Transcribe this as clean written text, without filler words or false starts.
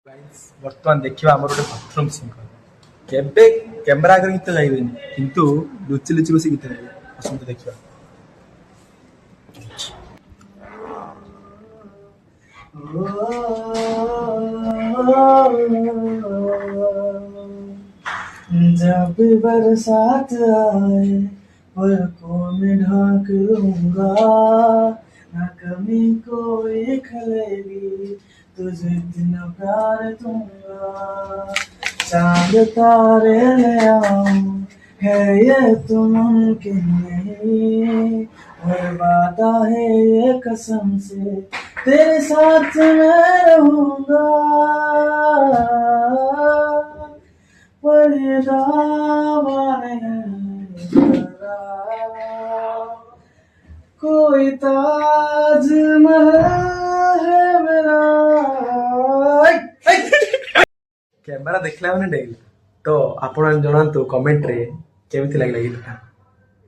Guys वर्तमान देखिबा हमर गोटे बाथरूम सिंह केबे कैमरा आगे गीत गाइबेनी किंतु लुचि लुचि बसी गीत गाइबे आसंत देखिबा। जब बरसात आए पलकों में ढाक लूंगा ना कमी कोई खलेगी तुझे इतना प्यार दूंगा चांद तारे ले आऊं है ये तो मुमकिन नहीं और वादा है ये कसम से तेरे साथ मैं रहूंगा पर ये दावा नहीं कोई ताजमहल है मेरा। कैमरा देखला माने डेल तो आपण जणांतु कमेंट रे केमिति लागला गीतटा।